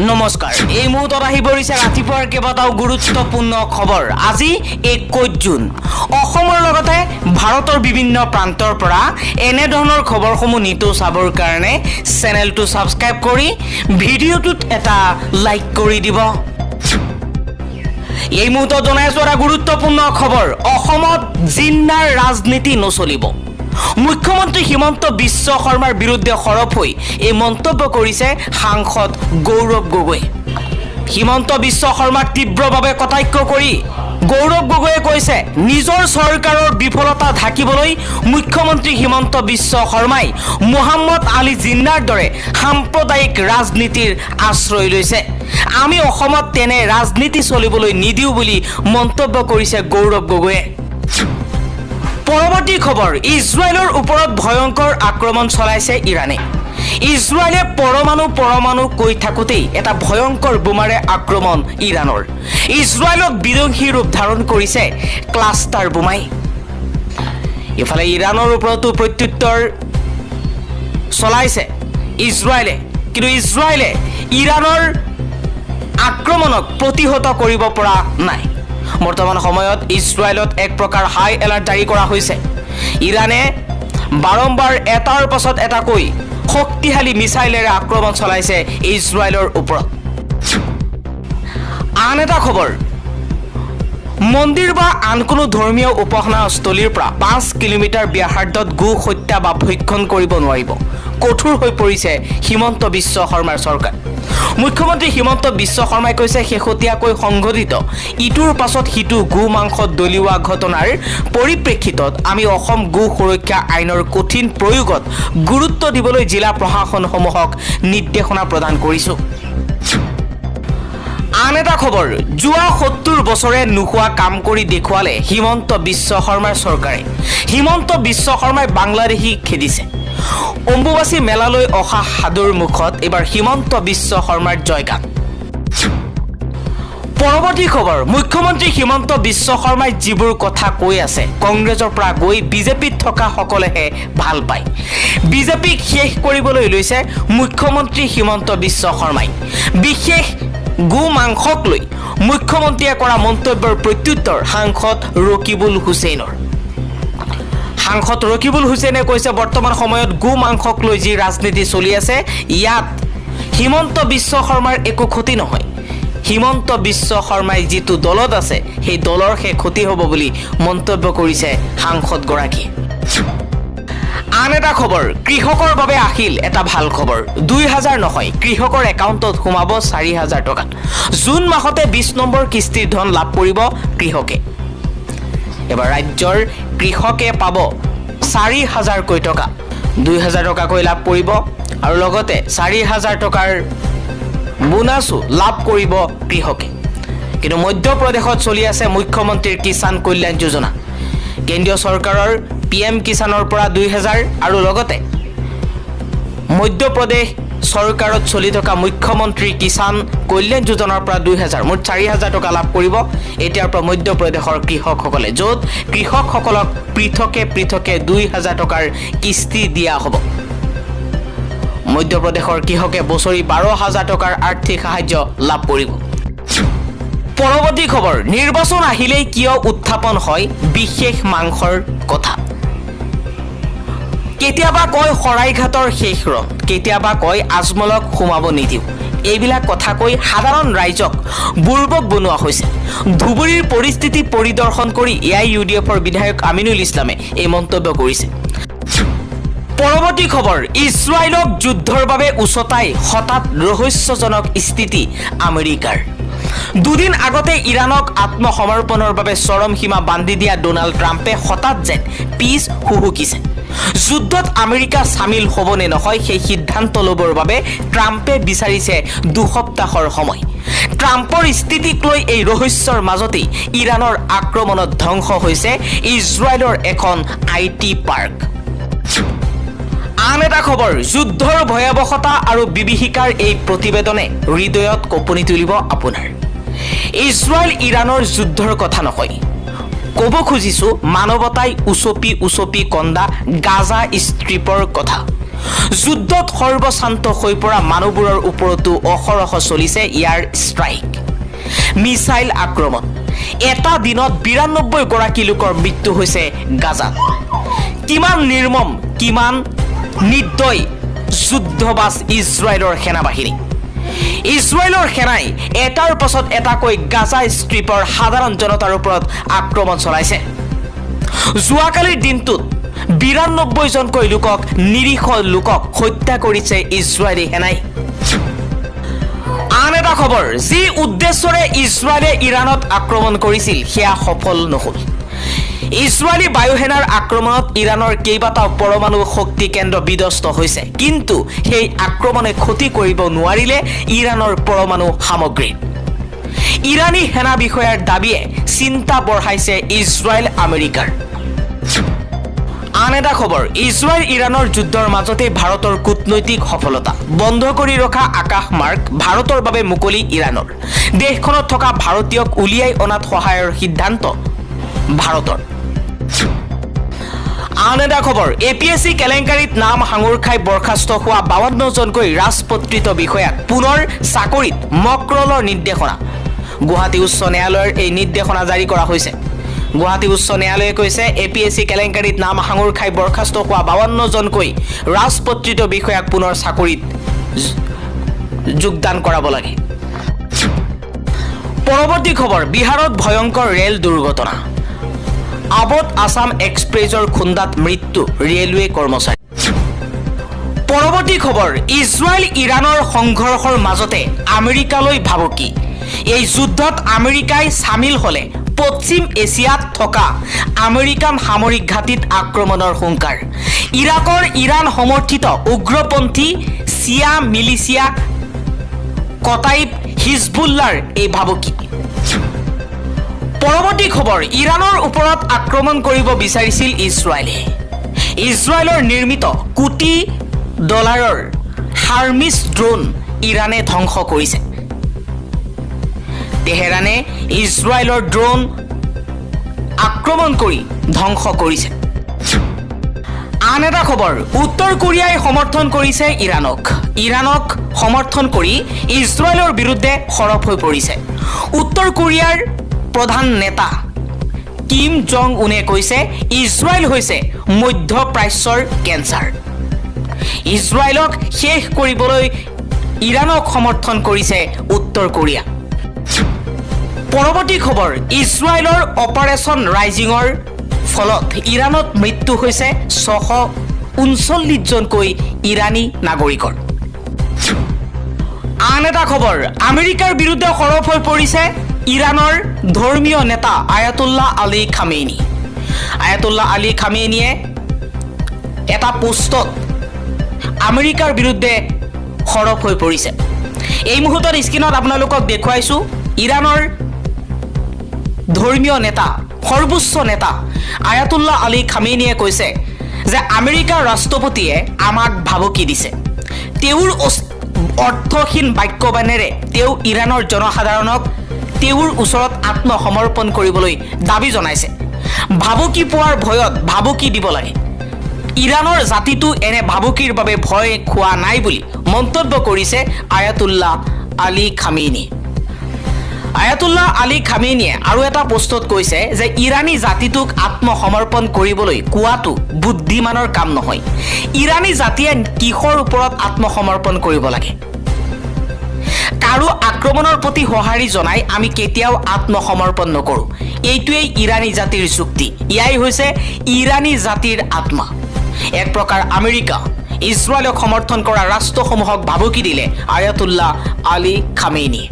নমস্কাৰ এই মুহূৰ্তত আহি পৰিছে ৰাতিপুৱাৰ কেইবাটাও গুৰুত্বপূৰ্ণ খবৰ আজি 21 জুন অসমৰ লগতে ভাৰতৰ বিভিন্ন প্ৰান্তৰ পৰা এনে ধৰণৰ খবৰসমূহ নিতৌ চাবৰ কাৰণে চেনেলটো সাবস্ক্ৰাইব কৰি ভিডিঅ'টোত এটা লাইক কৰি দিব এই মুহূৰ্তত জনাইছো এটা গুৰুত্বপূৰ্ণ খবৰ অসমত জিন্নাৰ ৰাজনীতি নচলিব মুখ্যমন্ত্ৰী হিমন্ত বিশ্ব শৰ্মাৰ বিৰুদ্ধে সৰব হৈ এই মন্তব্য কৰিছে সাংসদ গৌৰৱ গগৈ হিমন্ত বিশ্ব শৰ্মাক তীব্ৰভাৱে কটাক্ষ কৰি গৌৰৱ গগৈয়ে কৈছে নিজৰ চৰকাৰৰ বিফলতা ঢাকিবলৈ মুখ্যমন্ত্ৰী হিমন্ত বিশ্ব শৰ্মাই মোহাম্মদ আলী জিন্নাৰ দৰে সাম্প্ৰদায়িক ৰাজনীতিৰ আশ্ৰয় লৈছে আমি অসমত তেনে ৰাজনীতি চলিবলৈ নিদিও বুলি মন্তব্য কৰিছে গৌৰৱ গগৈয়ে পৰৱৰ্তী খবৰ ইজৰাইলৰ ওপৰত ভয়ংকৰ আক্ৰমণ চলাইছে ইৰাণে ইজৰাইলে পৰমাণু কৈ থাকোতেই এটা ভয়ংকৰ বোমাৰে আক্ৰমণ ইৰাণৰ ইজৰাইলত বিধ্বংসী ৰূপ ধাৰণ কৰিছে ক্লাষ্টাৰ বোমাই ইফালে ইৰাণৰ ওপৰতো প্ৰত্যুত্তৰ চলাইছে ইজৰাইলে কিন্তু ইজৰাইলে ইৰাণৰ আক্ৰমণক প্ৰতিহত কৰিব পৰা নাই বৰ্তমান সময়ত ইজৰাইলত এক প্ৰকাৰ হাই এলাৰ্ট জাৰি কৰা হৈছে ইৰাণে বাৰম্বাৰ এটাৰ পাছত এটাকৈ শক্তিশালী মিছাইলেৰে আক্ৰমণ চলাইছে ইজৰাইলৰ ওপৰত আন এটা খবৰ মন্দিৰ বা আন কোনো ধৰ্মীয় উপাসনাস্থলীৰ পৰা 5 কিলোমিটাৰ ব্যাসাৰ্ধত গো হত্যা বা ভক্ষণ কৰিব নোৱাৰিব কঠোৰ হৈ পৰিছে হিমন্ত বিশ্ব শৰ্মাৰ চৰকাৰ মুখ্যমন্ত্ৰী হিমন্ত বিশ্ব শৰ্মাই কৈছে শেহতীয়াকৈ সংঘটিত ইটোৰ পাছত সিটো গো মাংস দলিওৱা ঘটনাৰ পৰিপ্ৰেক্ষিতত আমি অসম গো সুৰক্ষা আইনৰ কঠিন প্ৰয়োগত গুৰুত্ব দিবলৈ জিলা প্ৰশাসনসমূহক নিৰ্দেশনা প্ৰদান কৰিছো আন এটা খবৰ যোৱা 70 বছৰে নোহোৱা কাম কৰি দেখুৱালে হিমন্ত বিশ্ব শৰ্মাৰ চৰকাৰে হিমন্ত বিশ্ব শৰ্মাই বাংলাদেশী খেদিছে অম্বুবাচী মেলালৈ অহা সাধুৰ মুখত এবাৰ হিমন্ত বিশ্ব শৰ্মাৰ জয়গান পৰৱৰ্তী খবৰ মুখ্যমন্ত্ৰী হিমন্ত বিশ্ব শৰ্মাই যিবোৰ কথা কৈ আছে কংগ্ৰেছৰ পৰা গৈ বিজেপিত থকা সকলেহে ভাল পায় বিজেপিক শেষ কৰিবলৈ লৈছে মুখ্যমন্ত্ৰী হিমন্ত বিশ্ব শৰ্মাই বিশেষ গো মাংসক লৈ মুখ্যমন্ত্ৰীয়ে কৰা মন্তব্যৰ প্ৰত্যুত্তৰ সাংসদ ৰকিবুল হুছেইনৰ সাংসদ ৰকিবুল হুছেইনে কৈছে বৰ্তমান সময়ত গো মাংসক লৈ যি ৰাজনীতি চলি আছে ইয়াত হিমন্ত বিশ্ব শৰ্মাৰ একো ক্ষতি নহয় হিমন্ত বিশ্ব শৰ্মাই যিটো দলত আছে সেই দলৰ হে ক্ষতি হ'ব বুলি মন্তব্য কৰিছে সাংসদ গৰাকী আন এটা খবৰ কৃষকৰ বাবে আহিল এটা ভাল খবৰ 2000 নহয় কৃষকৰ একাউণ্টত সোমাব 4000 টকা জুন মাহতে 20 নম্বৰ কিস্তিৰ ধন লাভ কৰিব কৃষকে এবাৰ ৰাজ্যৰ কৃষকে পাব 4000 কৈ টকা 2000 টকাকৈ লাভ কৰিব আৰু লগতে 4000 টকাৰ বোনাসো লাভ কৰিব কৃষকে কিন্তু মধ্যপ্ৰদেশত চলি আছে মুখ্যমন্ত্ৰীৰ কিষাণ কল্যাণ যোজনা কেন্দ্ৰীয় চৰকাৰৰ পিএম কিষাণৰ পৰা 2000 আৰু লগতে মধ্যপ্ৰদেশ চৰকাৰত চলি থকা মুখ্যমন্ত্ৰী কিষাণ কল্যাণ যোজনাৰ পৰা 2000 মুঠ 4000 টকা লাভ কৰিব এতিয়াৰ পৰা মধ্যপ্ৰদেশৰ কৃষকসকলে য'ত কৃষকসকলক পৃথকে 2000 টকাৰ কিস্তি দিয়া হ'ব মধ্যপ্ৰদেশৰ কৃষকে বছৰি 12000 টকাৰ আৰ্থিক সাহায্য লাভ কৰিব পৰৱৰ্তী খবৰ নিৰ্বাচন আহিলেই কিয় উত্থাপন হয় বিশেষ মাংসৰ কথা কেতিয়াবা কয় শৰাইঘাটৰ শেষ ৰণ কেতিয়াবা কয় আজমলক সোমাব নিদিও এইবিলাক কথা কৈ সাধাৰণ ৰাইজক বুৰ্বক বনোৱা হৈছে ধুবুৰীৰ পৰিস্থিতি পৰিদৰ্শন কৰি AIUDFৰ বিধায়ক আমিনুল ইছলামে এই মন্তব্য কৰিছে পৰৱৰ্তী খবৰ ইজৰাইলক যুদ্ধৰ বাবে উচতাই হঠাৎ ৰহস্যজনক স্থিতি আমেৰিকাৰ দুদিন আগতে ইৰাণক আত্মসমৰ্পণৰ বাবে চৰম সীমা বান্ধি দিয়া ডোনাল্ড ট্ৰাম্পে হঠাৎ যেন পিছ হুহুকিছে যুদ্ধত আমেৰিকা সামিল হ'ব নে নহয় সেই সিদ্ধান্ত ল'বৰ বাবে ট্ৰাম্পে বিচাৰিছে 2 সপ্তাহৰ সময় ট্ৰাম্পৰ স্থিতিক লৈ এই ৰহস্যৰ মাজতেই ইৰাণৰ আক্ৰমণত ধ্বংস হৈছে ইজৰাইলৰ এখন IT পাৰ্ক আন এটা খবৰ যুদ্ধৰ ভয়াৱহতা আৰু বিভীষিকাৰ এই প্ৰতিবেদনে হৃদয়ত কঁপনি তুলিব আপোনাৰ ইজৰাইল ইৰাণৰ যুদ্ধৰ কথা নহয় ক'ব খুজিছো মানৱতাই উচপি কন্দা গাজা ষ্ট্ৰিপৰ কথা যুদ্ধত সৰ্বশান্ত হৈ পৰা মানুহবোৰৰ ওপৰতো অহৰহ চলিছে ইয়াৰ ষ্ট্ৰাইক, মিছাইল আক্ৰমণ। এটা দিনত ৯২ গৰাকী লোকৰ মৃত্যু হৈছে গাজাত। কিমান নিৰ্মম, কিমান নিৰ্দয় যুদ্ধবাজ ইজৰাইলৰ সেনাবাহিনী। ইজৰাইলৰ সেনাই এটাৰ পাছত এটাকৈ গাজা ষ্ট্ৰীপৰ সাধাৰণ জনতাৰ ওপৰত আক্ৰমণ চলাইছে। যোৱাকালিৰ দিনটোত ৯২জনকৈ লোকক, নিৰীহ লোকক হত্যা কৰিছে ইজৰাইলী সেনাই। আন এটা খবৰ, যি উদ্দেশ্যৰে ইজৰাইলে ইৰাণত আক্ৰমণ কৰিছিল সেয়া সফল নহল। ইজৰাইলী বায়ুসেনাৰ আক্ৰমণত ইৰাণৰ কেইবাটাও পৰমাণু শক্তি কেন্দ্ৰ বিধ্বস্ত হৈছে, কিন্তু সেই আক্ৰমণে ক্ষতি কৰিব নোৱাৰিলে ইৰাণৰ পৰমাণু সামগ্ৰী। ইৰাণী সেনা বিষয়াৰ দাবীয়ে চিন্তা বঢ়াইছে ইজৰাইল আমেৰিকাৰ। আন এটা খবৰ, ইজৰাইল ইৰাণৰ যুদ্ধৰ মাজতে ভাৰতৰ কূটনৈতিক সফলতা। বন্ধ কৰি ৰখা আকাশ মাৰ্গ ভাৰতৰ বাবে মুকলি ইৰাণৰ। দেশখনত থকা ভাৰতীয়ক উলিয়াই অনাত সহায়ৰ সিদ্ধান্ত ভাৰতৰ। আন এটা খবৰ, APSC কেলেংকাৰীত নাম সাঙুৰ খাই বৰ্খাস্ত হোৱা ৫২জনকৈ ৰাজপত্ৰিত বিষয়াক পুনৰ চাকৰিত মক্ৰলৰ নিৰ্দেশনা। গুৱাহাটী উচ্চ ন্যায়ালয়ৰ এই নিৰ্দেশনা জাৰি কৰা হৈছে। গুৱাহাটী উচ্চ ন্যায়ালয়ে কৈছে, APSC কেলেংকাৰীত নাম সাঙুৰ খাই বৰ্খাস্ত হোৱা ৫২জনকৈ ৰাজপত্ৰিত বিষয়াক পুনৰ চাকৰিত যোগদান কৰাব লাগে। পৰৱৰ্তী খবৰ, বিহাৰত ভয়ংকৰ ৰেল দুৰ্ঘটনা। আৱধ আছাম এক্সপ্ৰেছৰ খুন্দাত মৃত্যু ৰেলৱে কৰ্মচাৰী। পৰৱৰ্তী খবৰ, ইজৰাইল ইৰাণৰ সংঘৰ্ষৰ মাজতে আমেৰিকালৈ ভাবুকি। এই যুদ্ধত আমেৰিকাই চামিল হলে পশ্চিম এছিয়াত থকা আমেৰিকান সামৰিক ঘাটিত আক্ৰমণৰ হুংকাৰ। ইৰাকৰ ইৰাণ সমৰ্থিত উগ্ৰপন্থী চিয়া মিলিচিয়া কটাইব হিজবুল্লাৰ এই ভাবুকি। পৰৱৰ্তী খবৰ, ইৰাণৰ ওপৰত আক্ৰমণ কৰিব বিচাৰিছিল ইজৰাইলে। ইজৰাইলৰ নিৰ্মিত কোটি ডলাৰৰ হাৰ্মিছ ড্ৰোন ইৰাণে ধ্বংস কৰিছে। তেহেৰানে ইজৰাইলৰ ড্ৰোন আক্ৰমণ কৰি ধ্বংস কৰিছে। আন এটা খবৰ, উত্তৰ কোৰিয়াই সমৰ্থন কৰিছে ইৰাণক। ইৰাণক সমৰ্থন কৰি ইজৰাইলৰ বিৰুদ্ধে সৰব হৈ পৰিছে। উত্তৰ কোৰিয়াৰ প্ৰধান নেতা কিম জং উনে কৈছে, ইজৰাইল হৈছে মধ্যপ্ৰাচ্যৰ কেঞ্চাৰ। ইজৰাইলক শেষ কৰিবলৈ ইৰাণক সমৰ্থন কৰিছে উত্তৰ কোৰিয়া। পৰৱৰ্তী খবৰ, ইজৰাইলৰ অপাৰেশ্যন ৰাইজিঙৰ ফলত ইৰাণত মৃত্যু হৈছে ৬৩৯জনকৈ ইৰাণী নাগৰিকৰ। আন এটা খবৰ, আমেৰিকাৰ বিৰুদ্ধে সৰব হৈ পৰিছে ইৰাণৰ ধৰ্মীয় নেতা Ayatollah Ali Khamenei. Ayatollah Ali খামেইনিয়ে এটা পোষ্টত আমেৰিকাৰ বিৰুদ্ধে সৰব হৈ পৰিছে। এই মুহূৰ্তত স্ক্ৰীণত আপোনালোকক দেখুৱাইছোঁ, ইৰাণৰ ধৰ্মীয় নেতা, সৰ্বোচ্চ নেতা আয়াতুল্লাহ আলী খামেইনিয়ে কৈছে যে আমেৰিকাৰ ৰাষ্ট্ৰপতিয়ে আমাক ভাবুকি দিছে। তেওঁৰ অৰ্থহীন বাক্যবাণেৰে তেওঁ ইৰাণৰ জনসাধাৰণক তেওঁৰ ওচৰত আত্মসমৰ্পণ কৰিবলৈ দাবী জনাইছে। ভাবুকি পোৱাৰ ভয়ত ভাবুকি দিব লাগে। ইৰাণৰ জাতিটো এনে ভাবুকিৰ বাবে ভয় খোৱা নাই বুলি মন্তব্য কৰিছে Ayatollah Ali Khamenei. Ayatollah Ali খামেইনিয়ে আৰু এটা পোষ্টত কৈছে যে ইৰাণী জাতিটোক আত্মসমৰ্পণ কৰিবলৈ কোৱাটো বুদ্ধিমানৰ কাম নহয়। ইৰাণী জাতিয়ে কিহৰ ওপৰত আত্মসমৰ্পণ কৰিব লাগে? কাৰো আক্ৰমণৰ প্ৰতি সঁহাৰি জনাই আমি কেতিয়াও আত্মসমৰ্পণ নকৰোঁ। এইটোৱেই ইৰাণী জাতিৰ যুক্তি। ইয়াই হৈছে ইৰাণী জাতিৰ আত্মা। এক প্ৰকাৰ আমেৰিকা ইজৰাইলক সমৰ্থন কৰা ৰাষ্ট্ৰসমূহক ভাবুকি দিলে আয়াতুল্লাহ আলী খামেইনি।